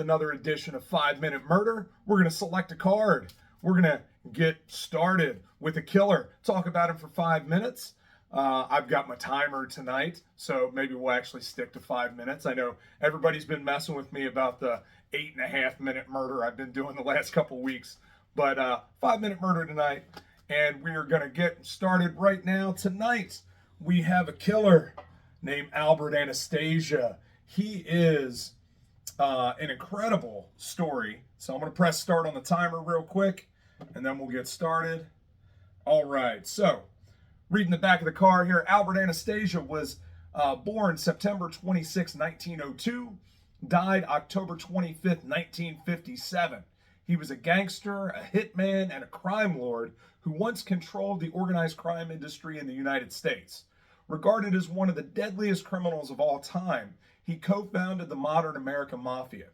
another edition of 5 Minute Murder. We're going to select a card. We're going to get started with a killer. Talk about him for 5 minutes. I've got my timer tonight, so maybe we'll actually stick to 5 minutes. I know everybody's been messing with me about the 8.5 minute murder I've been doing the last couple weeks. But 5 minute murder tonight, and we are going to get started right now. Tonight, we have a killer named Albert Anastasia. He is an incredible story. So I'm going to press start on the timer real quick, and then we'll get started. All right, so reading the back of the card here, Albert Anastasia was born September 26, 1902, died October 25th, 1957. He was a gangster, a hitman, and a crime lord who once controlled the organized crime industry in the United States. Regarded as one of the deadliest criminals of all time, he co-founded the modern American Mafia.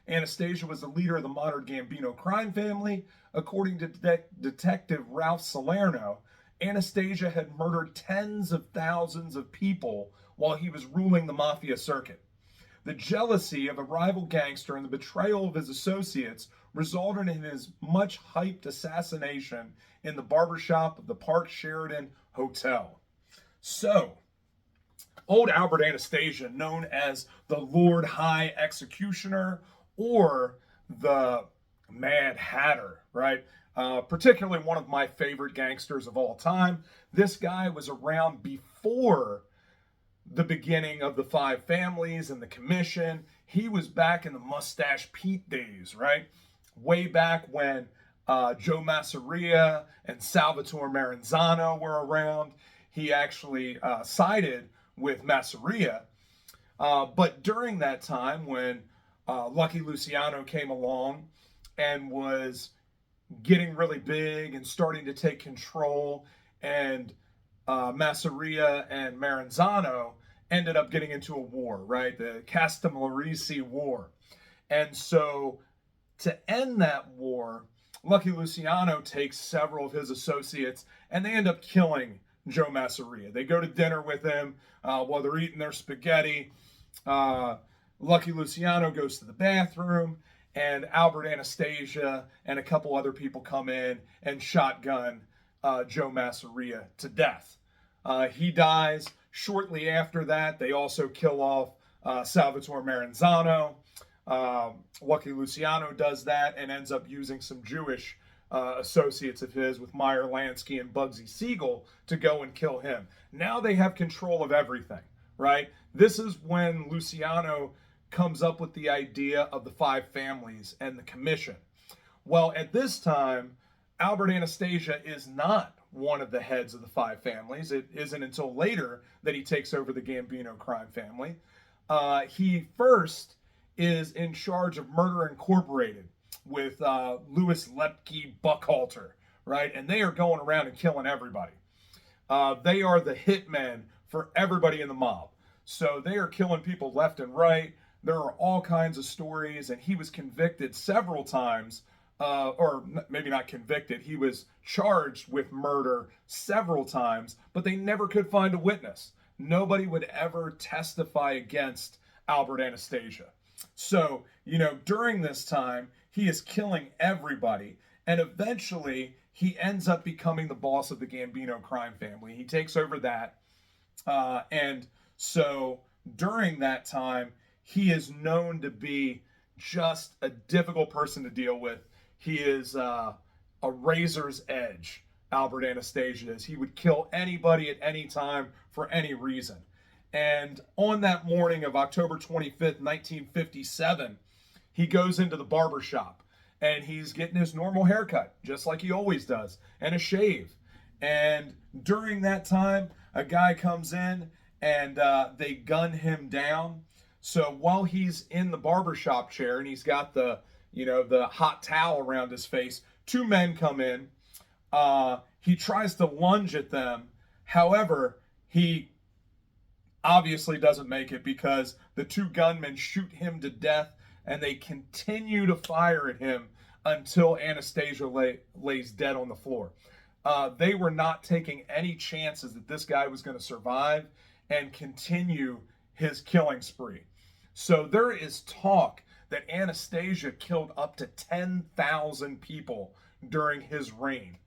Anastasia was the leader of the modern Gambino crime family. According to Detective Ralph Salerno, Anastasia had murdered tens of thousands of people while he was ruling the Mafia circuit. The jealousy of a rival gangster and the betrayal of his associates resulted in his much hyped assassination in the barbershop of the Park Sheridan Hotel. So, old Albert Anastasia, known as the Lord High Executioner or the Mad Hatter, right? Particularly one of my favorite gangsters of all time. This guy was around before the beginning of the Five Families and the Commission. He was back in the Mustache Pete days, right? Way back when Joe Masseria and Salvatore Maranzano were around. He actually sided with Masseria. But during that time when Lucky Luciano came along and was getting really big and starting to take control, and Masseria and Maranzano ended up getting into a war, right? The Castellammarese War. And so to end that war, Lucky Luciano takes several of his associates and they end up killing Joe Masseria. They go to dinner with him while they're eating their spaghetti. Lucky Luciano goes to the bathroom, and Albert Anastasia and a couple other people come in and shotgun Joe Masseria to death. He dies. Shortly after that, they also kill off Salvatore Maranzano. Lucky Luciano does that and ends up using some Jewish associates of his with Meyer Lansky and Bugsy Siegel to go and kill him. Now they have control of everything, right? This is when Luciano comes up with the idea of the Five Families and the Commission. Well, at this time, Albert Anastasia is not one of the heads of the Five Families. It isn't until later that he takes over the Gambino crime family. He first is in charge of Murder Incorporated with Louis Lepke Buckhalter, right? And they are going around and killing everybody. They are the hitmen for everybody in the mob. So they are killing people left and right. There are all kinds of stories, and he was convicted several times, or maybe not convicted, he was charged with murder several times, but they never could find a witness. Nobody would ever testify against Albert Anastasia. So, during this time, he is killing everybody, and eventually he ends up becoming the boss of the Gambino crime family. He takes over that, and so during that time, he is known to be just a difficult person to deal with. He is a razor's edge, Albert Anastasia is. He would kill anybody at any time for any reason. And on that morning of October 25th, 1957, he goes into the barber shop and he's getting his normal haircut, just like he always does, and a shave. And during that time, a guy comes in and they gun him down. So while he's in the barbershop chair and he's got the hot towel around his face, two men come in. He tries to lunge at them. However, he obviously doesn't make it because the two gunmen shoot him to death, and they continue to fire at him until Anastasia lays dead on the floor. They were not taking any chances that this guy was going to survive and continue his killing spree. So there is talk that Anastasia killed up to 10,000 people during his reign.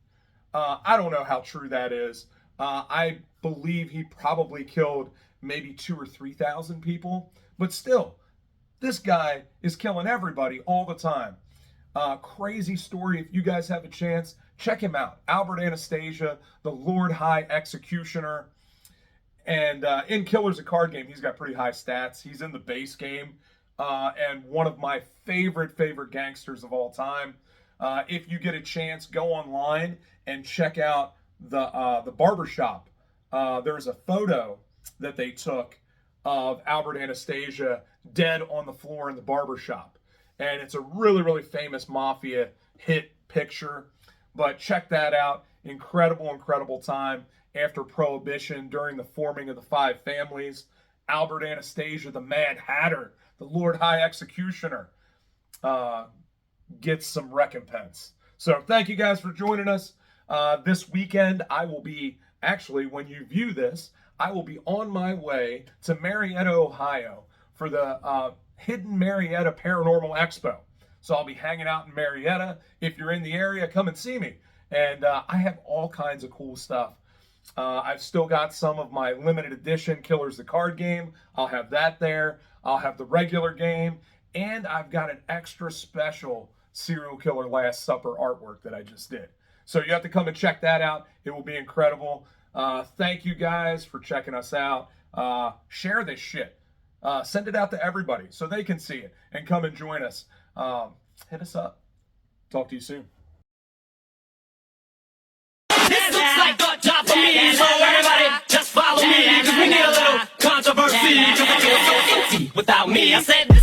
I don't know how true that is. I believe he probably killed maybe 2,000 or 3,000 people, but still, this guy is killing everybody all the time. Crazy story. If you guys have a chance, check him out. Albert Anastasia, the Lord High Executioner. And in Killers, a card game, he's got pretty high stats. He's in the base game, and one of my favorite gangsters of all time. If you get a chance, go online and check out the barbershop. There's a photo that they took of Albert Anastasia dead on the floor in the barbershop. And it's a really famous mafia hit picture. But check that out. Incredible time after Prohibition, during the forming of the Five Families. Albert Anastasia, the Mad Hatter, the Lord High Executioner, gets some recompense. So thank you guys for joining us. This weekend, I will be, actually, when you view this, I will be on my way to Marietta, Ohio for the Hidden Marietta Paranormal Expo. So I'll be hanging out in Marietta. If you're in the area, come and see me. And I have all kinds of cool stuff. I've still got some of my limited edition Killers the card game. I'll have that there. I'll have the regular game. And I've got an extra special Serial Killer Last Supper artwork that I just did. So you have to come and check that out. It will be incredible. Thank you guys for checking us out. Share this shit. Send it out to everybody so they can see it and come and join us. Hit us up. Talk to you soon. This looks like a job for me, so everybody just follow me, cause we need a little controversy, cause I feel so empty without me. I said this